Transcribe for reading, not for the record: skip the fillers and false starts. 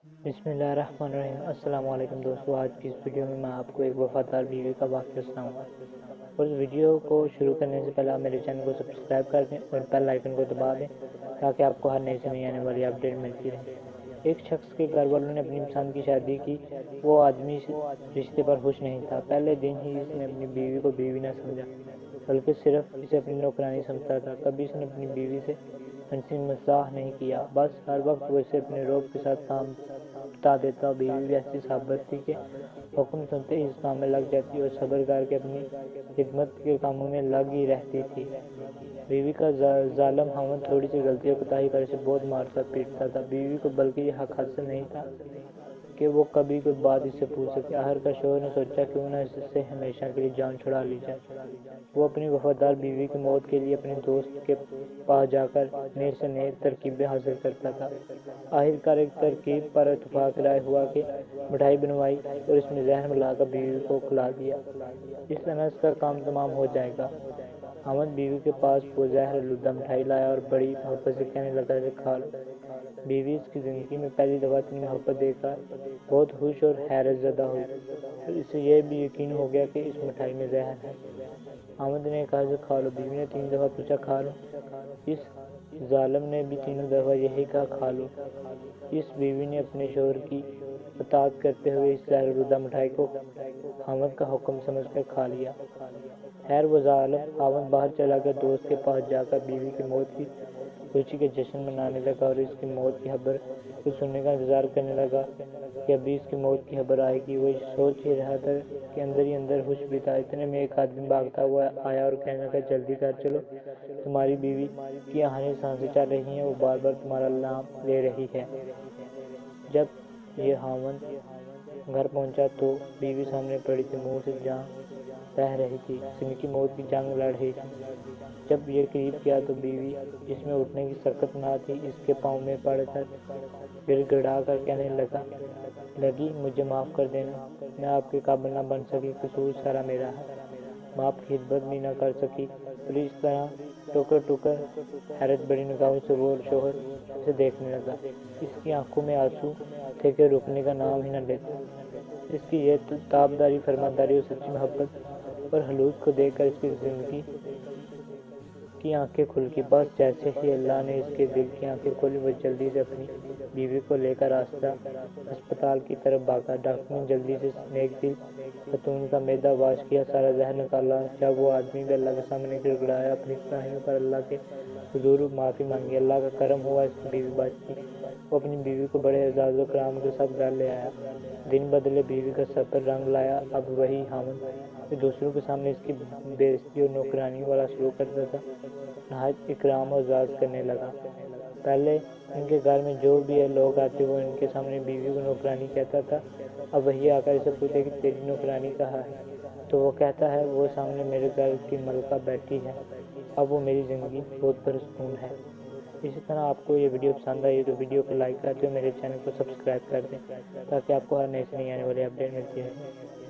बिस्मिल्लाहिर्रहमानिर्रहीम। अस्सलाम वालेकुम दोस्तों, आज की इस वीडियो में मैं आपको एक वफादार बीवी का वाक़या सुनाऊंगा। और इस वीडियो को शुरू करने से पहले आप मेरे चैनल को सब्सक्राइब कर दें और बेल आइकन को दबा दें ताकि आपको हर नई से नई आने वाली अपडेट मिलती रहे। एक शख्स के घर वालों ने अपनी पसंद की शादी की। वो आदमी इस रिश्ते पर खुश नहीं था। पहले दिन ही इसने अपनी बीवी को बीवी न समझा, बल्कि सिर्फ इसे अपनी नौकरानी समझता था। कभी इसने अपनी बीवी से हंसी मजाक नहीं किया, बस हर वक्त वो इसे अपने रौब के साथ काम बता देता। बीवी भी ऐसी साबित थी कि हुक्म सुनते ही इस काम में लग जाती और सब्र करके अपनी खिदमत के कामों में लग ही रहती थी। बीवी का जालिम हामिद थोड़ी सी गलती और कोताही पर इसे बहुत मारता पीटता था। बीवी को बल्कि ये हक हासिल नहीं था कि वो कभी कोई बात इससे पूछ सके। आखिरकार शोहर ने सोचा क्यों ना इससे हमेशा के लिए जान छुड़ा ली जाए। वो अपनी वफादार बीवी की मौत के लिए अपने दोस्त के पास जाकर नए से नए तरकीबें हासिल करता था। आखिरकार एक तरकीब पर इत्तेफाक राय हुआ कि मिठाई बनवाई और इसमें जहर मिलाकर बीवी को खिला दिया। इस तरह इसका काम तमाम हो जाएगा। अहमद बीवी के पास वो जहर आलूदा मिठाई लाया और बड़ी मोहब्बत से कहने लगा, इसे खा लो। बीवी इसकी जिंदगी में पहली दफा इतनी मोहब्बत देखकर बहुत खुश और हैरत ज़दा हुई। फिर इसे यह भी यकीन हो गया कि इस मिठाई में जहर है। अहमद ने कहा, इसे खा लो। बीवी ने 3 दफा पूछा, खा लो। इस जालिम ने भी तीनों दफा यही कहा, खा लो। इस बीवी ने अपने शोहर की इताअत करते हुए इस जहरलूदा मिठाई को अहमद का हुक्म समझकर खा लिया। खैर वो जालिम अहमद बाहर चला गया। दोस्त के पास जाकर बीवी की मौत की खुशी के जश्न मनाने लगा और इसकी मौत की खबर को सुनने का इंतजार करने लगा कि अभी इसकी मौत की खबर आएगी। वो सोच ही रहा था कि अंदर ही अंदर खुश भी था। इतने में एक आदमी भागता हुआ आया और कहने लगा, जल्दी कर चलो, तुम्हारी बीवी की आखिरी सांसें चल रही हैं, वो बार बार तुम्हारा नाम ले रही है। जब ये हामिद घर पहुंचा तो बीवी सामने पड़ी थी, मुंह से जान बह रही थी, जिनकी मौत की जंग लड़ रही थी। जब ये करीब किया तो बीवी, जिसमें उठने की सकत ना थी, इसके पाँव में पड़कर गिड़गिड़ा कर कहने लगी, मुझे माफ़ कर देना, मैं आपके काबिल न बन सकी, कसूर सारा मेरा है। मैं आपकी खिदमत भी न कर सकी। और इस तरह टुकर टुकर हैरत बड़ी निगाहों से वो शोहर इसे देखने लगा। इसकी आंखों में आंसू थे कि रुकने का नाम ही न लेते। इसकी ये ताबदारी, फरमादारी और सच्ची मोहब्बत और हलूज को देखकर इसकी जिंदगी की आंखें खुल गई। बस जैसे ही अल्लाह ने इसके दिल की आंखें खोली, वो जल्दी से अपनी बीवी को लेकर रास्ता अस्पताल की तरफ भागा। डॉक्टर ने जल्दी से नेक दिल खतून का मैदा वाश किया, सारा जहर निकाला। जब वो आदमी भी अल्लाह के सामने गिड़गिड़ाया, अपनी गुनाहों पर अल्लाह के हुजूर माफ़ी मांगी, अल्लाह का करम हुआ, इसकी बीवी बच गई। वो अपनी बीवी को बड़े एजाज़ कराम के साथ घर ले आया। दिन बदले बीवी का सफ़र रंग लाया। अब वही हामिद जो दूसरों के सामने इसकी बेइज्जती और नौकरानी वाला सलूक करता था, नहायत इकराम और इज़्ज़त करने लगा। पहले इनके घर में जो भी लोग आते वो इनके सामने बीवी को नौकरानी कहता था। अब वही आकर इसे पूछे कि तेरी नौकरानी कहाँ है, तो वो कहता है, वो सामने मेरे घर की मलका बैठी है। अब वो मेरी ज़िंदगी बहुत पुरसकून है। इसी तरह आपको ये वीडियो पसंद आई तो वीडियो को लाइक करते हुए मेरे चैनल को सब्सक्राइब कर दें ताकि आपको हर नई से नई आने वाली अपडेट मिलती रहे।